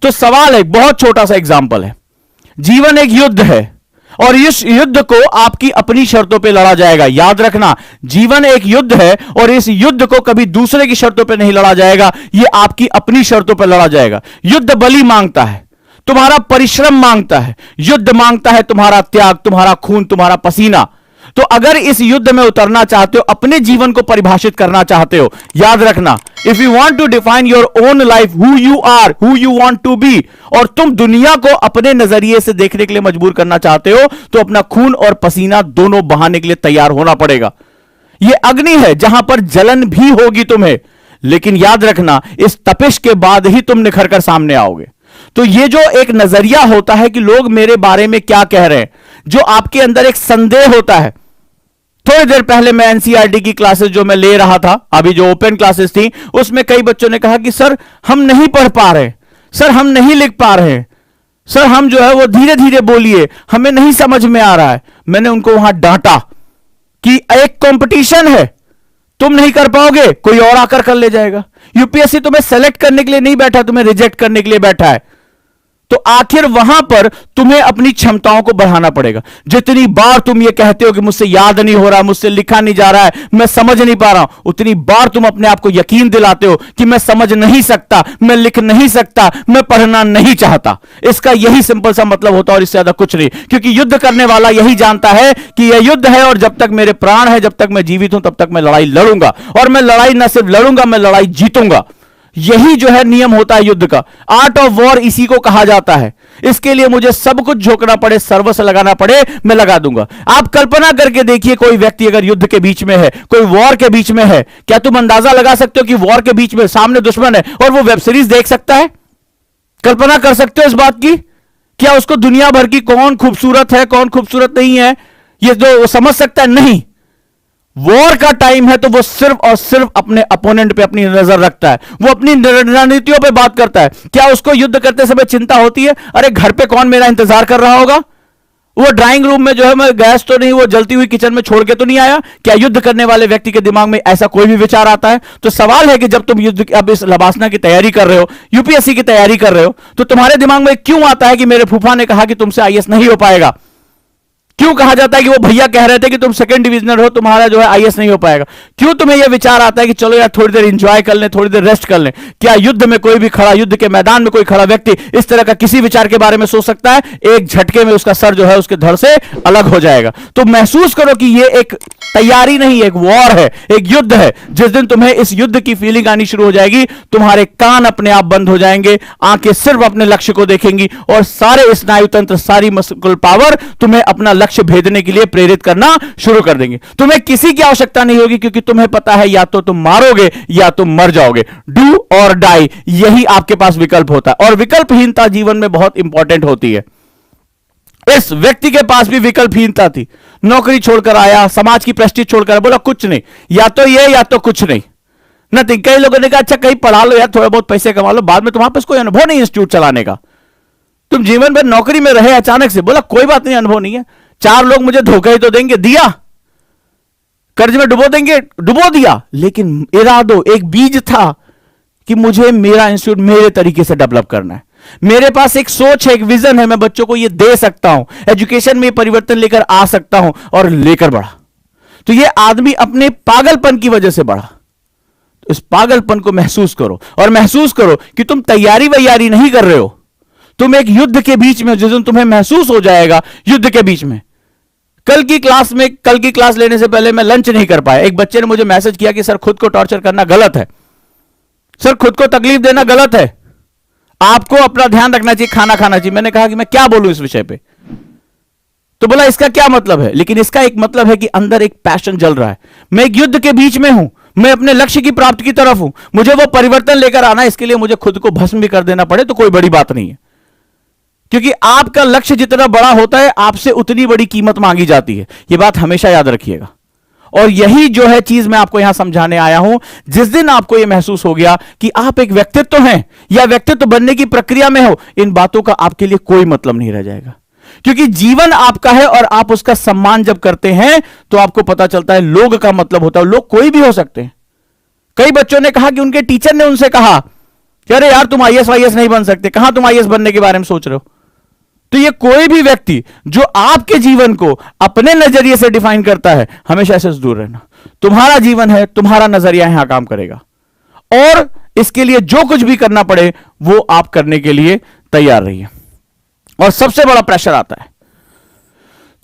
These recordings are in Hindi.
तो सवाल एक बहुत छोटा सा एग्जाम्पल है, जीवन एक युद्ध है और इस युद्ध को आपकी अपनी शर्तों पे लड़ा जाएगा। याद रखना, जीवन एक युद्ध है और इस युद्ध को कभी दूसरे की शर्तों पे नहीं लड़ा जाएगा, यह आपकी अपनी शर्तों पे लड़ा जाएगा। युद्ध बलि मांगता है, तुम्हारा परिश्रम मांगता है, युद्ध मांगता है तुम्हारा त्याग, तुम्हारा खून, तुम्हारा पसीना। तो अगर इस युद्ध में उतरना चाहते हो, अपने जीवन को परिभाषित करना चाहते हो, याद रखना, if you want to define your own life, who you are, who you want to be, और तुम दुनिया को अपने नजरिए से देखने के लिए मजबूर करना चाहते हो, तो अपना खून और पसीना दोनों बहाने के लिए तैयार होना पड़ेगा। यह अग्नि है जहां पर जलन भी होगी तुम्हें, लेकिन याद रखना, इस तपिश के बाद ही तुम निखर कर सामने आओगे। तो ये जो एक नजरिया होता है कि लोग मेरे बारे में क्या कह रहे हैं, जो आपके अंदर एक संदेह होता है। थोड़ी देर पहले मैं एनसीईआरटी की क्लासेस जो मैं ले रहा था, अभी जो ओपन क्लासेस थी, उसमें कई बच्चों ने कहा कि सर हम नहीं पढ़ पा रहे, सर हम नहीं लिख पा रहे, सर हम जो है वो धीरे धीरे बोलिए, हमें नहीं समझ में आ रहा है। मैंने उनको वहां डांटा कि एक कंपटीशन है, तुम नहीं कर पाओगे, कोई और आकर कर ले जाएगा। यूपीएससी तुम्हें सेलेक्ट करने के लिए नहीं बैठा, तुम्हें रिजेक्ट करने के लिए बैठा है। तो आखिर वहां पर तुम्हें अपनी क्षमताओं को बढ़ाना पड़ेगा। जितनी बार तुम ये कहते हो कि मुझसे याद नहीं हो रहा, मुझसे लिखा नहीं जा रहा है, मैं समझ नहीं पा रहा हूं, उतनी बार तुम अपने आप को यकीन दिलाते हो कि मैं समझ नहीं सकता, मैं लिख नहीं सकता, मैं पढ़ना नहीं चाहता। इसका यही सिंपल सा मतलब होता है और इससे ज्यादा कुछ नहीं। क्योंकि युद्ध करने वाला यही जानता है कि यह युद्ध है और जब तक मेरे प्राण है, जब तक मैं जीवित हूं, तब तक मैं लड़ाई लड़ूंगा। और मैं लड़ाई न सिर्फ लड़ूंगा, मैं लड़ाई जीतूंगा। यही जो है नियम होता है युद्ध का। आर्ट ऑफ वॉर इसी को कहा जाता है। इसके लिए मुझे सब कुछ झोंकना पड़े, सर्वस्व लगाना पड़े, मैं लगा दूंगा। आप कल्पना करके देखिए, कोई व्यक्ति अगर युद्ध के बीच में है, कोई वॉर के बीच में है, क्या तुम अंदाजा लगा सकते हो कि वॉर के बीच में सामने दुश्मन है और वो वेब सीरीज देख सकता है? कल्पना कर सकते हो इस बात की? क्या उसको दुनिया भर की कौन खूबसूरत है, कौन खूबसूरत नहीं है, ये जो समझ सकता है? नहीं। वॉर का टाइम है तो वो सिर्फ और सिर्फ अपने अपोनेंट पे अपनी नजर रखता है, वो अपनी रणनीतियों पे बात करता है। क्या उसको युद्ध करते समय चिंता होती है, अरे घर पे कौन मेरा इंतजार कर रहा होगा, वो ड्राइंग रूम में जो है मैं गैस तो नहीं, वो जलती हुई किचन में छोड़ के तो नहीं आया? क्या युद्ध करने वाले व्यक्ति के दिमाग में ऐसा कोई भी विचार आता है? तो सवाल है कि जब तुम युद्ध अब इस लबासना की तैयारी कर रहे हो, यूपीएससी की तैयारी कर रहे हो, तो तुम्हारे दिमाग में क्यों आता है कि मेरे फूफा ने कहा कि तुमसे आईएएस नहीं हो पाएगा? क्यों कहा जाता है कि वो भैया कह रहे थे कि तुम सेकंड डिविजनर हो, तुम्हारा जो है आईएएस नहीं हो पाएगा? क्यों तुम्हें यह विचार आता है कि चलो यार थोड़ी देर एंजॉय कर लें, थोड़ी देर रेस्ट कर लें? क्या युद्ध में कोई भी खड़ा, युद्ध के मैदान में कोई खड़ा व्यक्ति इस तरह का किसी विचार के बारे में सोच सकता है? एक झटके में उसका सर जो है उसके धड़ से अलग हो जाएगा। तो महसूस करो कि यह एक तैयारी नहीं, एक वॉर है, एक युद्ध है। जिस दिन तुम्हें इस युद्ध की फीलिंग आनी शुरू हो जाएगी, तुम्हारे कान अपने आप बंद हो जाएंगे, आंखें सिर्फ अपने लक्ष्य को देखेंगी और सारे स्नायु तंत्र, सारी मस्कुलर पावर तुम्हें अपना लक्ष्य भेदने के लिए प्रेरित करना शुरू कर देंगे। तुम्हें किसी की आवश्यकता नहीं होगी, क्योंकि तुम्हें पता है या तो तुम मारोगे या तुम मर जाओगे। डू और डाई, यही आपके पास विकल्प होता है। और विकल्पहीनता जीवन में बहुत इंपॉर्टेंट होती है। इस व्यक्ति के पास भी विकल्पहीनता थी। नौकरी छोड़कर आया, समाज की प्रेस्टीज छोड़कर, बोला कुछ नहीं, या तो ये या तो कुछ नहीं, नथिंग। कई लोगों ने कहा अच्छा कहीं पढ़ा लो यार, थोड़े बहुत पैसे कमा लो, बाद में तुम्हारे पास कोई अनुभव नहीं इंस्टीट्यूट चलाने का, तुम जीवन भर नौकरी में रहे अचानक से। बोला कोई बात नहीं, अनुभव नहीं है, 4 लोग मुझे धोखा ही तो देंगे, दिया। कर्ज में डुबो देंगे, डुबो दिया। लेकिन इरादो, एक बीज था कि मुझे मेरा इंस्टीट्यूट मेरे तरीके से डेवलप करना है, मेरे पास एक सोच है, एक विजन है, मैं बच्चों को ये दे सकता हूं, एजुकेशन में परिवर्तन लेकर आ सकता हूं, और लेकर बढ़ा। तो ये आदमी अपने पागलपन की वजह से बढ़ा। तो इस पागलपन को महसूस करो और महसूस करो कि तुम तैयारी वैयारी नहीं कर रहे हो, तुम एक युद्ध के बीच में, जिस दिन तुम्हें महसूस हो जाएगा युद्ध के बीच में। कल की क्लास लेने से पहले मैं लंच नहीं कर पाया। एक बच्चे ने मुझे मैसेज किया कि सर खुद को टॉर्चर करना गलत है, सर खुद को तकलीफ देना गलत है, आपको अपना ध्यान रखना चाहिए, खाना खाना चाहिए। मैंने कहा कि मैं क्या बोलूं इस विषय पे? तो बोला इसका क्या मतलब है? लेकिन इसका एक मतलब है कि अंदर एक पैशन जल रहा है, मैं एक युद्ध के बीच में हूं, मैं अपने लक्ष्य की प्राप्ति की तरफ हूं, मुझे वो परिवर्तन लेकर आना है, इसके लिए मुझे खुद को भस्म भी कर देना पड़े तो कोई बड़ी बात नहीं है। क्योंकि आपका लक्ष्य जितना बड़ा होता है, आपसे उतनी बड़ी कीमत मांगी जाती है। यह बात हमेशा याद रखिएगा। और यही जो है चीज मैं आपको यहां समझाने आया हूं। जिस दिन आपको यह महसूस हो गया कि आप एक व्यक्तित्व हैं या व्यक्तित्व बनने की प्रक्रिया में हो, इन बातों का आपके लिए कोई मतलब नहीं रह जाएगा। क्योंकि जीवन आपका है और आप उसका सम्मान जब करते हैं तो आपको पता चलता है लोग का मतलब होता है। लोग कोई भी हो सकते हैं। कई बच्चों ने कहा कि उनके टीचर ने उनसे कहा कि अरे यार तुम आईएएस वाईएएस नहीं बन सकते, कहां तुम आईएएस बनने के बारे में सोच रहे हो। तो ये कोई भी व्यक्ति जो आपके जीवन को अपने नजरिए से डिफाइन करता है, हमेशा ऐसे दूर रहना। तुम्हारा जीवन है, तुम्हारा नजरिया यहां काम करेगा, और इसके लिए जो कुछ भी करना पड़े वो आप करने के लिए तैयार रहिए। और सबसे बड़ा प्रेशर आता है,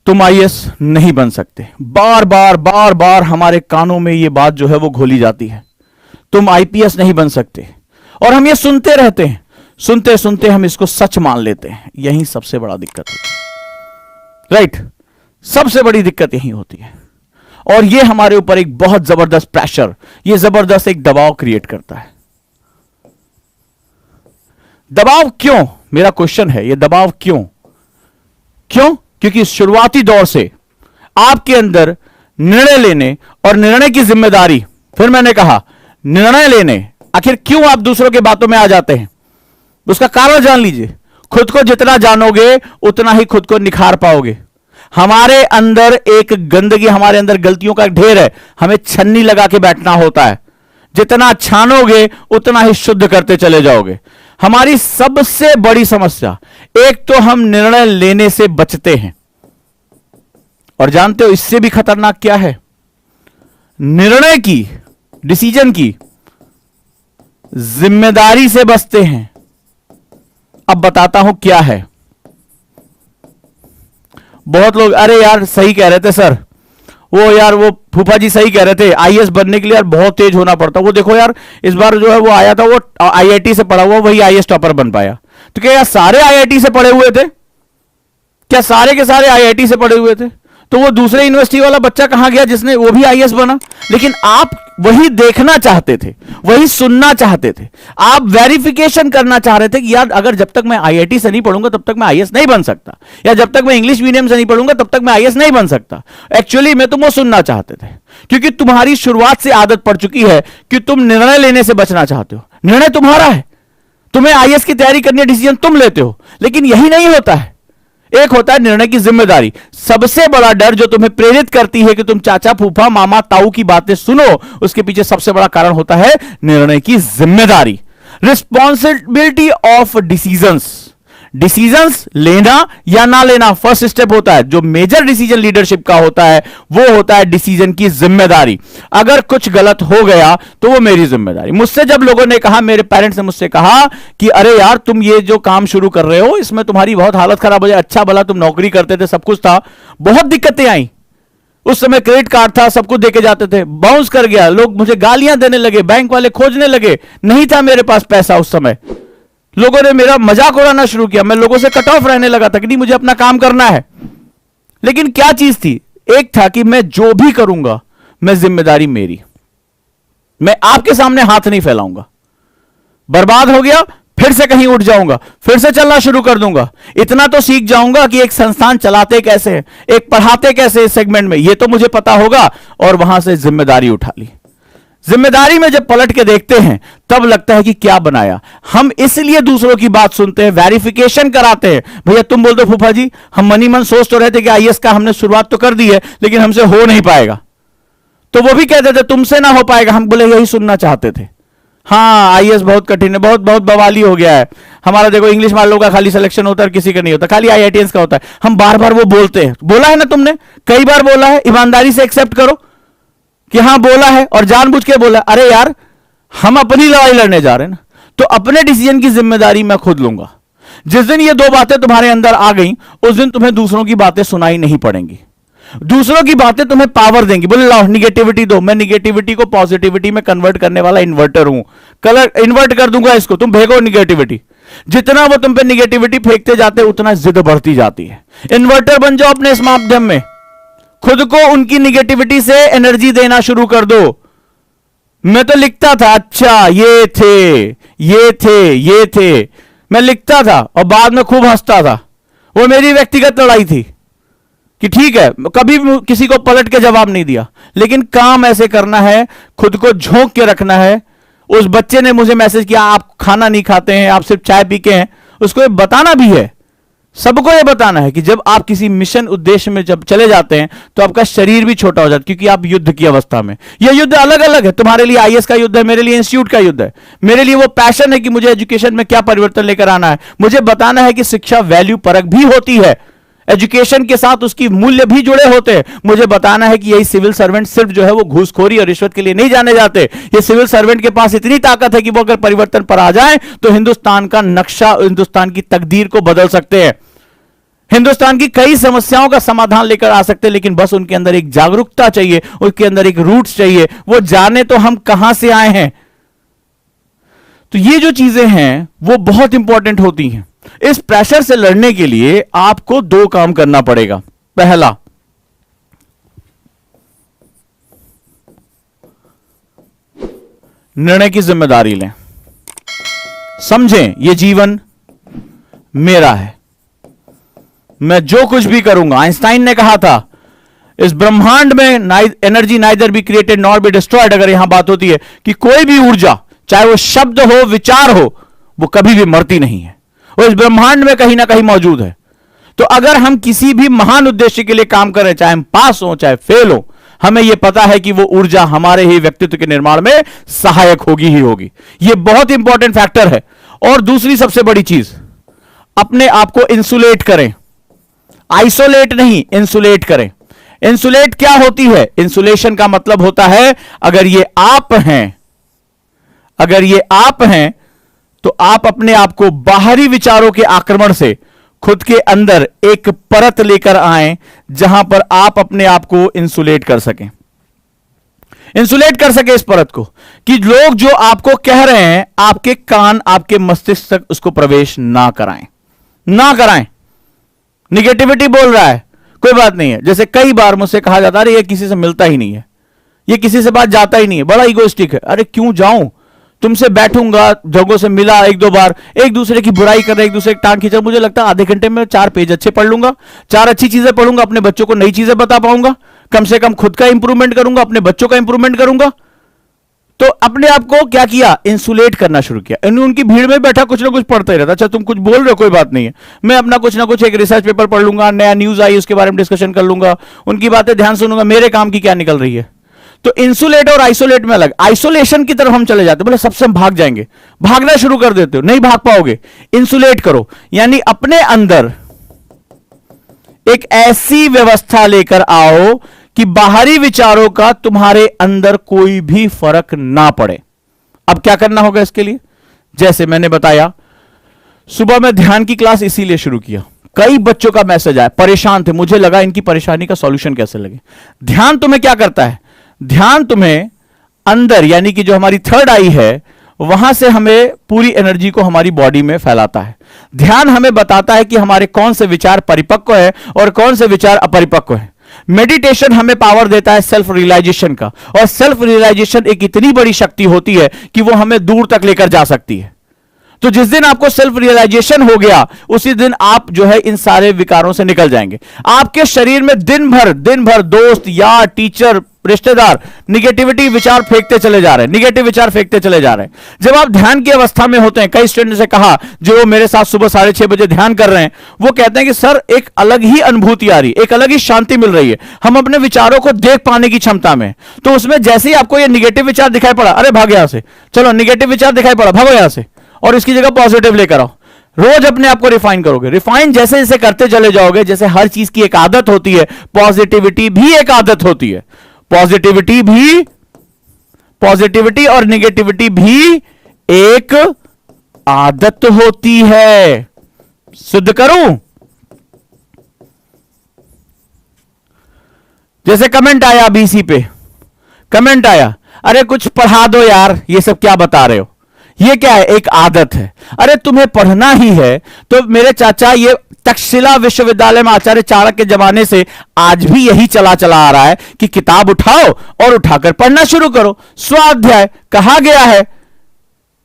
तुम आईएएस नहीं बन सकते। बार बार बार बार हमारे कानों में ये बात जो है वो घोली जाती है, तुम आईपीएस नहीं बन सकते, और हम ये सुनते रहते हैं। सुनते सुनते हम इसको सच मान लेते हैं। यही सबसे बड़ा दिक्कत होती है, राइट? सबसे बड़ी दिक्कत यही होती है, और ये हमारे ऊपर एक बहुत जबरदस्त प्रेशर, ये जबरदस्त एक दबाव क्रिएट करता है। दबाव क्यों, मेरा क्वेश्चन है, ये दबाव क्यों? क्योंकि शुरुआती दौर से आपके अंदर निर्णय लेने और निर्णय की जिम्मेदारी, फिर मैंने कहा निर्णय लेने, आखिर क्यों आप दूसरों के बातों में आ जाते हैं, उसका कारण जान लीजिए। खुद को जितना जानोगे उतना ही खुद को निखार पाओगे। हमारे अंदर एक गंदगी, हमारे अंदर गलतियों का एक ढेर है, हमें छन्नी लगा के बैठना होता है। जितना छानोगे उतना ही शुद्ध करते चले जाओगे। हमारी सबसे बड़ी समस्या, एक तो हम निर्णय लेने से बचते हैं, और जानते हो इससे भी खतरनाक क्या है? निर्णय की, डिसीजन की जिम्मेदारी से बचते हैं। अब बताता हूं क्या है। बहुत लोग, अरे यार सही कह रहे थे सर, वो फूफा जी सही कह रहे थे, आईएएस बनने के लिए यार बहुत तेज होना पड़ता। वो देखो यार, इस बार जो है वो आया था, वो आईआईटी से पढ़ा हुआ, वही आईएएस टॉपर बन पाया। तो क्या यार सारे आईआईटी से पढ़े हुए थे? क्या सारे के सारे आईआईटी से पढ़े हुए थे? तो वो दूसरे यूनिवर्सिटी वाला बच्चा कहां गया जिसने वो भी आईएएस बना? लेकिन आप वही देखना चाहते थे, वही सुनना चाहते थे, आप वेरिफिकेशन करना चाह रहे थे कि यार अगर जब तक मैं आईआईटी से नहीं पढ़ूंगा तब तक मैं आईएएस नहीं बन सकता, या जब तक मैं इंग्लिश मीडियम से नहीं पढ़ूंगा तब तक मैं आईएएस नहीं बन सकता। एक्चुअली में तुम वो सुनना चाहते थे, क्योंकि तुम्हारी शुरुआत से आदत पड़ चुकी है कि तुम निर्णय लेने से बचना चाहते हो। निर्णय तुम्हारा है, तुम्हें आईएएस की तैयारी करनी है, डिसीजन तुम लेते हो, लेकिन यही नहीं होता है। एक होता है निर्णय की जिम्मेदारी। सबसे बड़ा डर जो तुम्हें प्रेरित करती है कि तुम चाचा फूफा मामा ताऊ की बातें सुनो, उसके पीछे सबसे बड़ा कारण होता है निर्णय की जिम्मेदारी, रिस्पॉन्सिबिलिटी ऑफ डिसीजंस। डिसीजंस लेना या ना लेना फर्स्ट स्टेप होता है। जो मेजर डिसीजन लीडरशिप का होता है वो होता है डिसीजन की जिम्मेदारी। अगर कुछ गलत हो गया तो वो मेरी जिम्मेदारी। मुझसे जब लोगों ने कहा, मेरे पेरेंट्स ने मुझसे कहा कि अरे यार तुम ये जो काम शुरू कर रहे हो इसमें तुम्हारी बहुत हालत खराब हो जाए, अच्छा भला तुम नौकरी करते थे, सब कुछ था, बहुत दिक्कतें आई। उस समय क्रेडिट कार्ड था, सब कुछ देके जाते थे, बाउंस कर गया, लोग मुझे गालियां देने लगे, बैंक वाले खोजने लगे, नहीं था मेरे पास पैसा उस समय, लोगों ने मेरा मजाक उड़ाना शुरू किया, मैं लोगों से कट ऑफ रहने लगा था कि नहीं मुझे अपना काम करना है। लेकिन क्या चीज थी? एक था कि मैं जो भी करूंगा मैं जिम्मेदारी मेरी, मैं आपके सामने हाथ नहीं फैलाऊंगा। बर्बाद हो गया फिर से कहीं उठ जाऊंगा, फिर से चलना शुरू कर दूंगा। इतना तो सीख जाऊंगा कि एक संस्थान चलाते कैसे हैं, एक पढ़ाते कैसे इस सेगमेंट में, ये तो मुझे पता होगा, और वहां से जिम्मेदारी उठा ली। जिम्मेदारी में जब पलट के देखते हैं तब लगता है कि क्या बनाया। हम इसलिए दूसरों की बात सुनते हैं, वेरिफिकेशन कराते हैं। भैया तुम बोल दो फूफा जी, हम मनी मन सोच तो रहे थे कि आईएएस का हमने शुरुआत तो कर दी है लेकिन हमसे हो नहीं पाएगा, तो वो भी कहते थे तुमसे ना हो पाएगा। हम बोले यही सुनना चाहते थे। हाँ आईएएस बहुत कठिन है, बहुत बहुत बवाली हो गया है हमारा, देखो इंग्लिश वालों का खाली सिलेक्शन होता है, किसी का नहीं होता, खाली आईआईटीएंस का होता है। हम बार बार वो बोलते हैं, बोला है ना तुमने, कई बार बोला है, ईमानदारी से एक्सेप्ट करो कि हां बोला है और जानबूझ के बोला। अरे यार हम अपनी लड़ाई लड़ने जा रहे हैं ना, तो अपने डिसीजन की जिम्मेदारी मैं खुद लूंगा। जिस दिन ये दो बातें तुम्हारे अंदर आ गई उस दिन तुम्हें दूसरों की बातें सुनाई नहीं पड़ेंगी, दूसरों की बातें तुम्हें पावर देंगी। बोले लाओ निगेटिविटी दो, मैं निगेटिविटी को पॉजिटिविटी में कन्वर्ट करने वाला इन्वर्टर हूं, कलर इन्वर्ट कर दूंगा इसको, तुम भेगो निगेटिविटी। जितना वो तुम पे निगेटिविटी फेंकते जाते उतना जिद बढ़ती जाती है। इन्वर्टर बन जाओ अपने इस माध्यम में, खुद को उनकी निगेटिविटी से एनर्जी देना शुरू कर दो। मैं तो लिखता था, अच्छा ये थे ये थे ये थे, मैं लिखता था और बाद में खूब हंसता था। वो मेरी व्यक्तिगत लड़ाई थी कि ठीक है, कभी किसी को पलट के जवाब नहीं दिया, लेकिन काम ऐसे करना है, खुद को झोंक के रखना है। उस बच्चे ने मुझे मैसेज किया आप खाना नहीं खाते हैं, आप सिर्फ चाय पी के हैं, उसको ये बताना भी है सबको यह बताना है कि जब आप किसी मिशन उद्देश्य में जब चले जाते हैं तो आपका शरीर भी छोटा हो जाता है, क्योंकि आप युद्ध की अवस्था में। यह युद्ध अलग अलग है। तुम्हारे लिए आईएएस का युद्ध है, मेरे लिए इंस्टीट्यूट का युद्ध है। मेरे लिए वो पैशन है कि मुझे एजुकेशन में क्या परिवर्तन लेकर आना है। मुझे बताना है कि शिक्षा वैल्यू परक भी होती है, एजुकेशन के साथ उसकी मूल्य भी जुड़े होते हैं। मुझे बताना है कि यही सिविल सर्वेंट सिर्फ जो है वो घूसखोरी और रिश्वत के लिए नहीं जाने जाते। ये सिविल सर्वेंट के पास इतनी ताकत है कि वो अगर परिवर्तन पर आ जाए तो हिंदुस्तान का नक्शा, हिंदुस्तान की तकदीर को बदल सकते हैं, हिंदुस्तान की कई समस्याओं का समाधान लेकर आ सकते हैं। लेकिन बस उनके अंदर एक जागरूकता चाहिए, उनके अंदर एक रूट्स चाहिए, वो जाने तो हम कहां से आए हैं। तो ये जो चीजें हैं वो बहुत इंपॉर्टेंट होती हैं। इस प्रेशर से लड़ने के लिए आपको दो काम करना पड़ेगा। पहला, निर्णय की जिम्मेदारी लें। समझें ये जीवन मेरा है, मैं जो कुछ भी करूंगा। आइंस्टाइन ने कहा था इस ब्रह्मांड में energy neither be created nor be destroyed. अगर यहां बात होती है कि कोई भी ऊर्जा, चाहे वो शब्द हो, विचार हो, वो कभी भी मरती नहीं है, वो इस ब्रह्मांड में कहीं ना कहीं मौजूद है। तो अगर हम किसी भी महान उद्देश्य के लिए काम करें, चाहे हम पास हो चाहे फेल हो, हमें यह पता है कि वो ऊर्जा हमारे ही व्यक्तित्व के निर्माण में सहायक होगी ही होगी। यह बहुत इंपॉर्टेंट फैक्टर है। और दूसरी सबसे बड़ी चीज, अपने आप को इंसुलेट करें। आइसोलेट नहीं, इंसुलेट करें। इंसुलेट क्या होती है? इंसुलेशन का मतलब होता है अगर ये आप हैं, अगर ये आप हैं तो आप अपने आप को बाहरी विचारों के आक्रमण से खुद के अंदर एक परत लेकर आए जहां पर आप अपने आप को इंसुलेट कर सकें। इंसुलेट कर सके इस परत को कि लोग जो आपको कह रहे हैं, आपके कान, आपके मस्तिष्क तक उसको प्रवेश ना कराएं, ना कराएं। निगेटिविटी बोल रहा है, कोई बात नहीं है। जैसे कई बार मुझसे कहा जाता है अरे ये किसी से मिलता ही नहीं है, ये किसी से बात जाता ही नहीं है, बड़ा ईगोइस्टिक है। अरे क्यों जाऊं, तुमसे बैठूंगा, जगहों से मिला एक दो बार, एक दूसरे की बुराई कर रहे, एक दूसरे की टांग खींचा। मुझे लगता है आधे घंटे में 4 पेज अच्छे पढ़ लूंगा, 4 अच्छी चीजें पढ़ूंगा, अपने बच्चों को नई चीजें बता पाऊंगा, कम से कम खुद का इंप्रूवमेंट करूंगा, अपने बच्चों का इंप्रूवमेंट करूंगा। तो अपने आप को क्या किया? इंसुलेट करना शुरू किया। उनकी भीड़ में बैठा कुछ ना कुछ पढ़ता ही रहता। अच्छा तुम कुछ बोल रहे हो, कोई बात नहीं है, मैं अपना कुछ ना कुछ एक रिसर्च पेपर पढ़ लूंगा, नया न्यूज आई उसके बारे में डिस्कशन कर लूंगा, उनकी बातें ध्यान सुनूंगा, मेरे काम की क्या निकल रही है। तो इंसुलेट और आइसोलेट में अलग। आइसोलेशन की तरफ हम चले जाते, बोले सबसे हम भाग जाएंगे, भागना शुरू कर देते हो, नहीं भाग पाओगे। इंसुलेट करो, यानी अपने अंदर एक ऐसी व्यवस्था लेकर आओ कि बाहरी विचारों का तुम्हारे अंदर कोई भी फर्क ना पड़े। अब क्या करना होगा इसके लिए? जैसे मैंने बताया, सुबह में ध्यान की क्लास इसीलिए शुरू किया। कई बच्चों का मैसेज आया, परेशान थे, मुझे लगा इनकी परेशानी का सॉल्यूशन कैसे लगे। ध्यान तुम्हें क्या करता है? ध्यान तुम्हें अंदर, यानी कि जो हमारी थर्ड आई है, वहां से हमें पूरी एनर्जी को हमारी बॉडी में फैलाता है। ध्यान हमें बताता है कि हमारे कौन से विचार परिपक्व है और कौन से विचार अपरिपक्व है। मेडिटेशन हमें पावर देता है सेल्फ रियलाइजेशन का, और सेल्फ रियलाइजेशन एक इतनी बड़ी शक्ति होती है कि वो हमें दूर तक लेकर जा सकती है। तो जिस दिन आपको सेल्फ रियलाइजेशन हो गया, उसी दिन आप जो है इन सारे विकारों से निकल जाएंगे। आपके शरीर में दिन भर दोस्त, यार, टीचर, रिश्तेदार निगेटिविटी विचार फेंकते चले जा रहे हैं, निगेटिव विचार फेंकते चले जा रहे हैं। जब आप ध्यान की अवस्था में होते हैं, कई स्टूडेंट से कहा जो मेरे साथ सुबह 6:30 बजे ध्यान कर रहे हैं, वो कहते हैं कि सर एक अलग ही अनुभूति आ रही है, एक अलग ही शांति मिल रही है, हम अपने विचारों को देख पाने की क्षमता में। तो उसमें जैसे ही आपको ये निगेटिव विचार दिखाई पड़ा, अरे भाग यहां से, चलो निगेटिव विचार दिखाई पड़ा, भागो यहां से, और इसकी जगह पॉजिटिव लेकर आओ। रोज अपने आप को रिफाइन करोगे, रिफाइन जैसे जैसे करते चले जाओगे, जैसे हर चीज की एक आदत होती है, पॉजिटिविटी भी एक आदत होती है। पॉजिटिविटी और निगेटिविटी भी एक आदत होती है। सिद्ध करूं? जैसे कमेंट आया बीसी पे, कमेंट आया, अरे कुछ पढ़ा दो यार, ये सब क्या बता रहे हो। ये क्या है? एक आदत है। अरे तुम्हें पढ़ना ही है तो मेरे चाचा, ये तक्षशिला विश्वविद्यालय में आचार्य चाणक्य के जमाने से आज भी यही चला आ रहा है कि किताब उठाओ और उठाकर पढ़ना शुरू करो। स्वाध्याय कहा गया है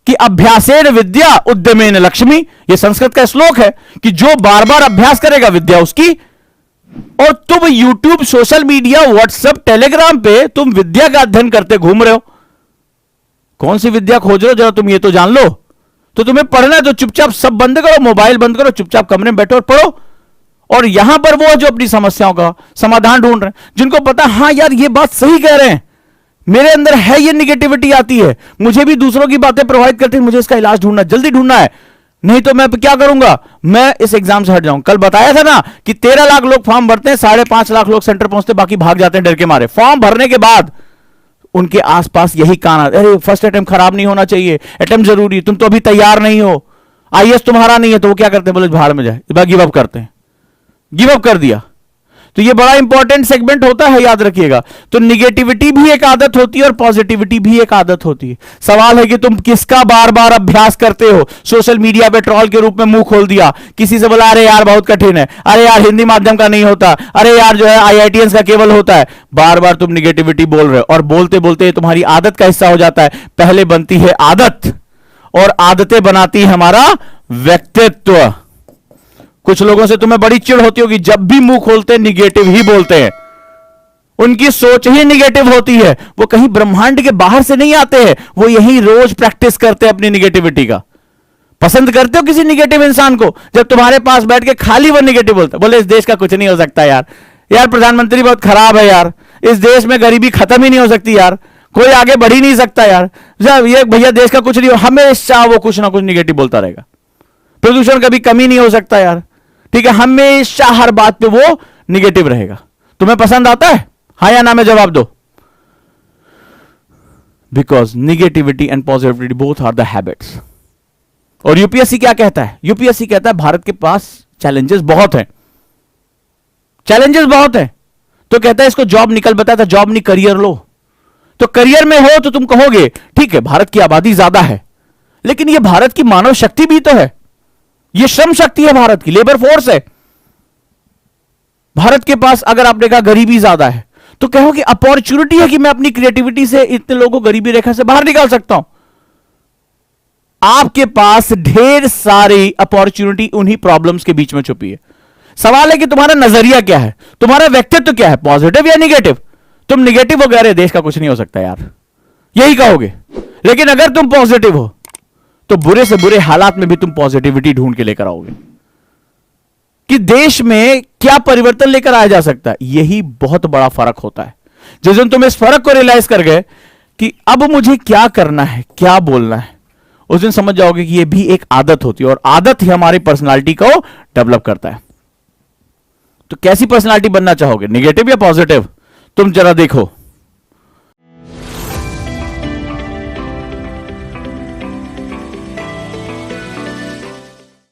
कि अभ्यासेन विद्या उद्यमेन लक्ष्मी। यह संस्कृत का श्लोक है कि जो बार बार अभ्यास करेगा विद्या उसकी। और तुम YouTube, social media, WhatsApp, Telegram पे तुम विद्या का अध्ययन करते घूम रहे हो। कौन सी विद्या खोज रहे हो, जरा तुम ये तो जान लो। तो तुम्हें पढ़ना है तो चुपचाप सब बंद करो, मोबाइल बंद करो, चुपचाप कमरे में बैठो और पढ़ो। और यहां पर वो जो अपनी समस्याओं का समाधान ढूंढ रहे हैं, जिनको पता हां यार ये बात सही कह रहे हैं, मेरे अंदर है ये निगेटिविटी आती है, मुझे भी दूसरों की बातें प्रभावित करती है, मुझे इसका इलाज ढूंढना, जल्दी ढूंढना है, नहीं तो मैं क्या करूंगा, मैं इस एग्जाम से हट जाऊं। कल बताया था ना कि 13 लाख लोग फॉर्म भरते हैं, 5.5 लाख लोग सेंटर पहुंचते, बाकी भाग जाते हैं डर के मारे। फॉर्म भरने के बाद उनके आसपास यही कान आता, अरे फर्स्ट अटेम्प्ट खराब नहीं होना चाहिए, अटेम्प्ट जरूरी, तुम तो अभी तैयार नहीं हो, आईएएस तुम्हारा नहीं है। तो वो क्या करते हैं, बोले भाड़ में जाए, गिव अप करते हैं, गिव अप कर दिया। तो ये बड़ा इंपॉर्टेंट सेगमेंट होता है, याद रखिएगा। तो निगेटिविटी भी एक आदत होती है और पॉजिटिविटी भी एक आदत होती है। सवाल है कि तुम किसका बार बार अभ्यास करते हो। सोशल मीडिया पे ट्रोल के रूप में मुंह खोल दिया, किसी से बोला अरे यार बहुत कठिन है, अरे यार हिंदी माध्यम का नहीं होता, अरे यार जो है आईआईटीएंस का केवल होता है। बार बार तुम निगेटिविटी बोल रहे हो और बोलते बोलते तुम्हारी आदत का हिस्सा हो जाता है। पहले बनती है आदत और आदतें बनाती है हमारा व्यक्तित्व। कुछ लोगों से तुम्हें बड़ी चिढ़ होती होगी, जब भी मुंह खोलते निगेटिव ही बोलते हैं, उनकी सोच ही निगेटिव होती है। वो कहीं ब्रह्मांड के बाहर से नहीं आते हैं, वो यही रोज प्रैक्टिस करते हैं अपनी निगेटिविटी का। पसंद करते हो किसी निगेटिव इंसान को, जब तुम्हारे पास बैठ के खाली वो निगेटिव बोलता, बोले इस देश का कुछ नहीं हो सकता यार, यार प्रधानमंत्री बहुत खराब है यार, इस देश में गरीबी खत्म ही नहीं हो सकती यार, कोई आगे बढ़ ही नहीं सकता यार, ये भैया देश का कुछ नहीं हो, हमेशा वो कुछ ना कुछ निगेटिव बोलता रहेगा। प्रदूषण कभी कमी नहीं हो सकता यार, ठीक है, हमेशा हर बात पे वो निगेटिव रहेगा। तुम्हें पसंद आता है, हाँ या ना में जवाब दो। Because negativity and positivity both are the habits. और यूपीएससी क्या कहता है, यूपीएससी कहता है भारत के पास चैलेंजेस बहुत हैं, चैलेंजेस बहुत हैं, तो कहता है इसको जॉब निकल बताया था, जॉब नहीं करियर लो। तो करियर में हो तो तुम कहोगे ठीक है भारत की आबादी ज्यादा है, लेकिन ये भारत की मानव शक्ति भी तो है, ये श्रम शक्ति है, भारत की लेबर फोर्स है। भारत के पास अगर आपने कहा गरीबी ज्यादा है, तो कहोगे अपॉर्चुनिटी है कि मैं अपनी क्रिएटिविटी से इतने लोगों को गरीबी रेखा से बाहर निकाल सकता हूं। आपके पास ढेर सारी अपॉर्चुनिटी उन्हीं प्रॉब्लम्स के बीच में छुपी है। सवाल है कि तुम्हारा नजरिया क्या है, तुम्हारा व्यक्तित्व क्या है, पॉजिटिव या निगेटिव। तुम निगेटिव हो गए, अरे देश का कुछ नहीं हो सकता यार, यही कहोगे। लेकिन अगर तुम पॉजिटिव हो तो बुरे से बुरे हालात में भी तुम पॉजिटिविटी ढूंढ के लेकर आओगे कि देश में क्या परिवर्तन लेकर आया जा सकता है। यही बहुत बड़ा फर्क होता है। जिस दिन तुम इस फर्क को रियलाइज कर गए कि अब मुझे क्या करना है, क्या बोलना है, उस दिन समझ जाओगे कि यह भी एक आदत होती है और आदत ही हमारी पर्सनालिटी को डेवलप करता है। तो कैसी पर्सनालिटी बनना चाहोगे, निगेटिव या पॉजिटिव? तुम जरा देखो।